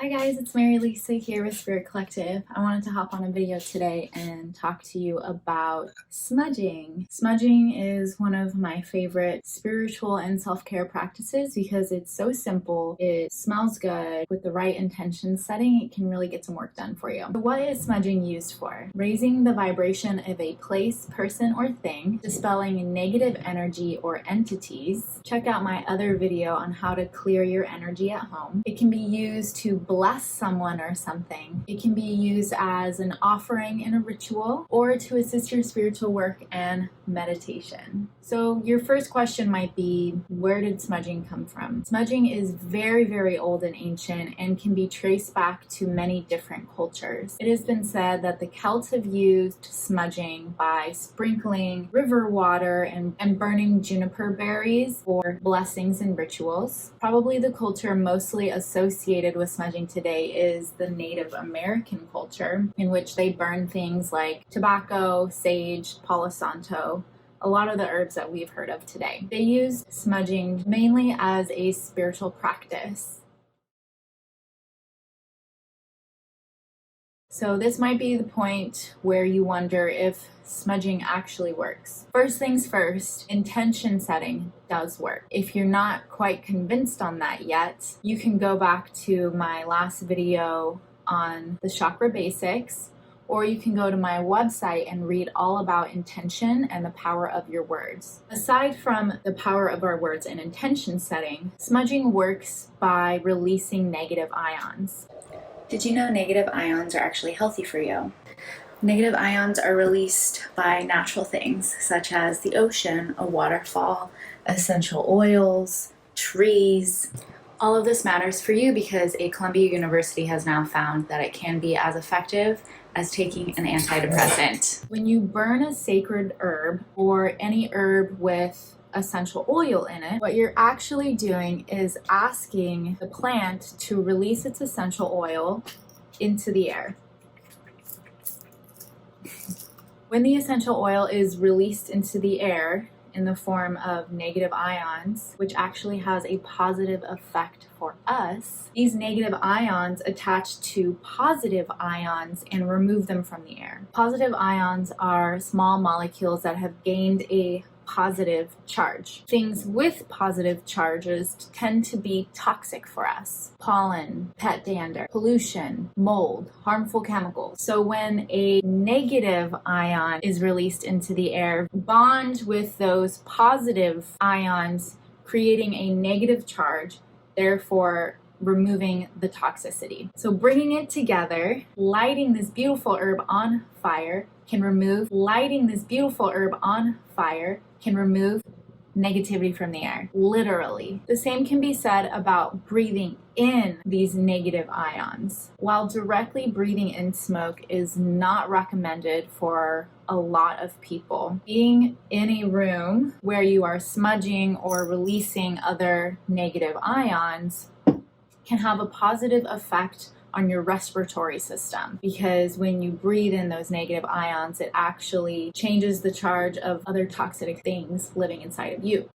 Hi guys, it's Mary Lisa here with Spirit Collective. I wanted to hop on a video today and talk to you about smudging. Smudging is one of my favorite spiritual and self-care practices because it's so simple, it smells good, with the right intention setting, it can really get some work done for you. So what is smudging used for? Raising the vibration of a place, person, or thing, dispelling negative energy or entities. Check out my other video on how to clear your energy at home. It can be used to bless someone or something. It can be used as an offering in a ritual or to assist your spiritual work and meditation. So your first question might be, where did smudging come from? Smudging is very, very old and ancient and can be traced back to many different cultures. It has been said that the Celts have used smudging by sprinkling river water and burning juniper berries for blessings and rituals. Probably the culture mostly associated with smudging today is the Native American culture, in which they burn things like tobacco, sage, palo santo, a lot of the herbs that we've heard of today. They used smudging mainly as a spiritual practice. So this might be the point where you wonder if smudging actually works. First things first, intention setting does work. If you're not quite convinced on that yet, you can go back to my last video on the chakra basics, or you can go to my website and read all about intention and the power of your words. Aside from the power of our words and intention setting, smudging works by releasing negative ions. Did you know negative ions are actually healthy for you? Negative ions are released by natural things such as the ocean, a waterfall, essential oils, trees. All of this matters for you because a Columbia University has now found that it can be as effective as taking an antidepressant. When you burn a sacred herb or any herb with essential oil in it, what you're actually doing is asking the plant to release its essential oil into the air. When the essential oil is released into the air in the form of negative ions, which actually has a positive effect for us, these negative ions attach to positive ions and remove them from the air. Positive ions are small molecules that have gained a positive charge. Things with positive charges tend to be toxic for us. Pollen, pet dander, pollution, mold, harmful chemicals. So when a negative ion is released into the air, bond with those positive ions, creating a negative charge, therefore removing the toxicity. So bringing it together, lighting this beautiful herb on fire can remove negativity from the air, literally. The same can be said about breathing in these negative ions. While directly breathing in smoke is not recommended for a lot of people, being in a room where you are smudging or releasing other negative ions can have a positive effect on your respiratory system, because when you breathe in those negative ions, it actually changes the charge of other toxic things living inside of you.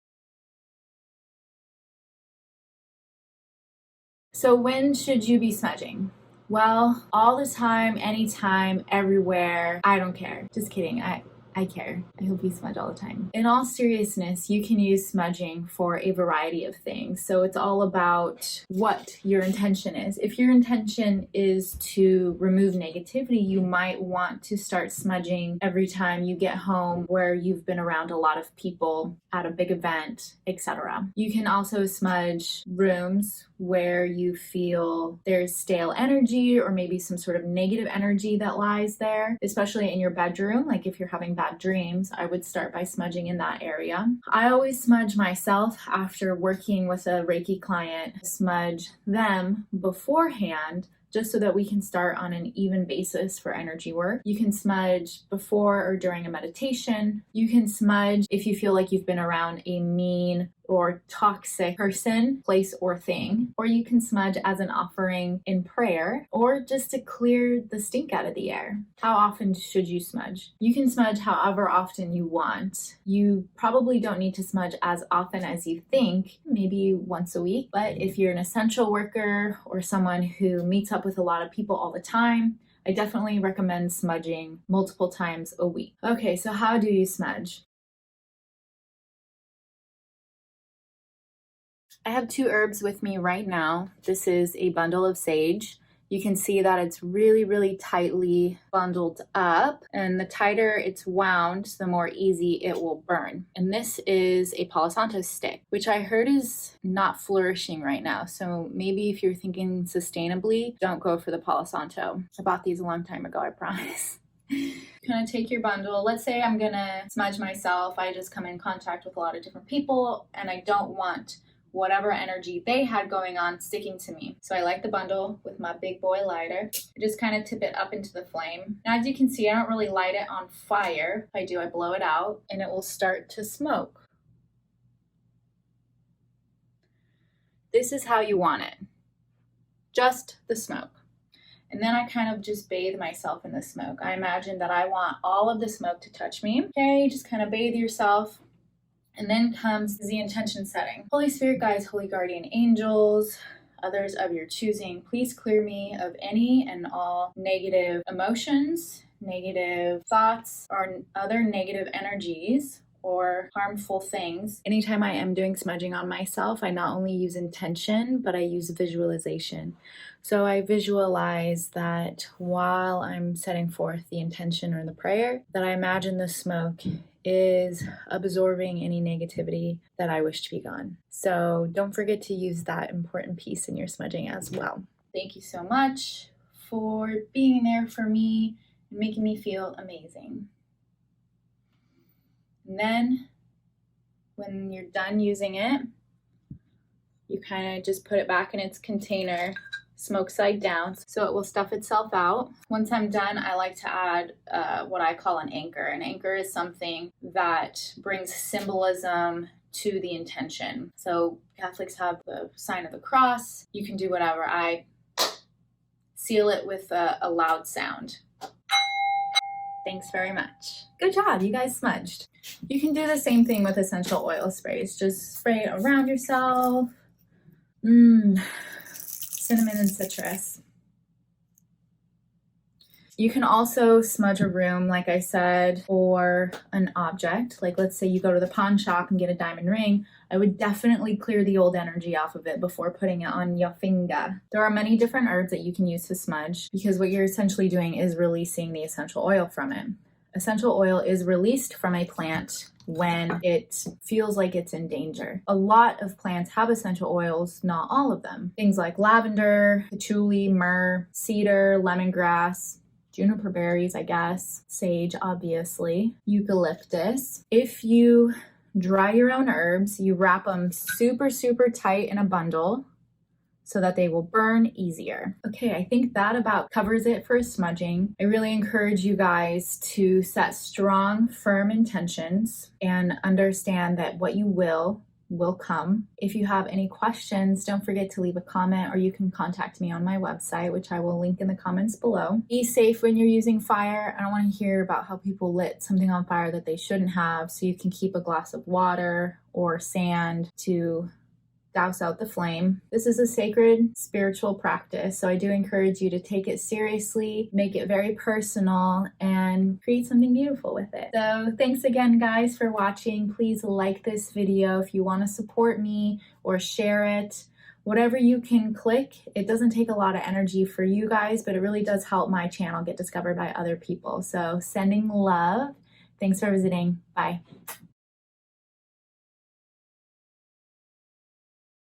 So when should you be smudging? Well, all the time, anytime, everywhere. I don't care. Just kidding. I care. I hope you smudge all the time. In all seriousness, you can use smudging for a variety of things. So it's all about what your intention is. If your intention is to remove negativity, you might want to start smudging every time you get home where you've been around a lot of people at a big event, etc. You can also smudge rooms where you feel there's stale energy or maybe some sort of negative energy that lies there, especially in your bedroom. Like if you're having bad dreams, I would start by smudging in that area. I always smudge myself after working with a Reiki client, smudge them beforehand just so that we can start on an even basis for energy work. You can smudge before or during a meditation. You can smudge if you feel like you've been around a mean or toxic person, place, or thing. Or you can smudge as an offering in prayer, or just to clear the stink out of the air. How often should you smudge? You can smudge however often you want. You probably don't need to smudge as often as you think, maybe once a week. But if you're an essential worker or someone who meets up with a lot of people all the time, I definitely recommend smudging multiple times a week. Okay, so how do you smudge? I have 2 herbs with me right now. This is a bundle of sage. You can see that it's really, really tightly bundled up, and the tighter it's wound, the more easy it will burn. And this is a Palo Santo stick, which I heard is not flourishing right now. So maybe if you're thinking sustainably, don't go for the Palo Santo. I bought these a long time ago, I promise. You're gonna take your bundle. Let's say I'm gonna smudge myself. I just come in contact with a lot of different people, and I don't want whatever energy they had going on sticking to me. So I light the bundle with my big boy lighter. I just kind of tip it up into the flame. Now, as you can see, I don't really light it on fire. If I do, I blow it out and it will start to smoke. This is how you want it. Just the smoke. And then I kind of just bathe myself in the smoke. I imagine that I want all of the smoke to touch me. Okay, just kind of bathe yourself. And then comes the intention setting. Holy Spirit guides, holy guardian angels, others of your choosing, please clear me of any and all negative emotions, negative thoughts, or other negative energies or harmful things. Anytime I am doing smudging on myself, I not only use intention, but I use visualization. So I visualize that while I'm setting forth the intention or the prayer, that I imagine the smoke is absorbing any negativity that I wish to be gone. So don't forget to use that important piece in your smudging as well. Thank you so much for being there for me and making me feel amazing. And then when you're done using it, you kind of just put it back in its container, smoke side down, so it will stuff itself out. Once I'm done, I like to add what I call an anchor. An anchor is something that brings symbolism to the intention. So Catholics have the sign of the cross. You can do whatever. I seal it with a loud sound. Thanks very much. Good job, you guys smudged. You can do the same thing with essential oil sprays. Just spray it around yourself. Cinnamon and citrus. You can also smudge a room, like I said, or an object. Like let's say you go to the pawn shop and get a diamond ring. I would definitely clear the old energy off of it before putting it on your finger. There are many different herbs that you can use to smudge because what you're essentially doing is releasing the essential oil from it. Essential oil is released from a plant when it feels like it's in danger. A lot of plants have essential oils, not all of them. Things like lavender, patchouli, myrrh, cedar, lemongrass, juniper berries, I guess, sage, obviously, eucalyptus. If you dry your own herbs, you wrap them super, super tight in a bundle so that they will burn easier. Okay, I think that about covers it for smudging. I really encourage you guys to set strong, firm intentions and understand that what you will come. If you have any questions, don't forget to leave a comment or you can contact me on my website, which I will link in the comments below. Be safe when you're using fire. I don't want to hear about how people lit something on fire that they shouldn't have, so you can keep a glass of water or sand to douse out the flame. This is a sacred spiritual practice, so I do encourage you to take it seriously, make it very personal, and create something beautiful with it. So thanks again, guys, for watching. Please like this video if you want to support me or share it. Whatever you can click. It doesn't take a lot of energy for you guys, but it really does help my channel get discovered by other people. So sending love. Thanks for visiting. Bye.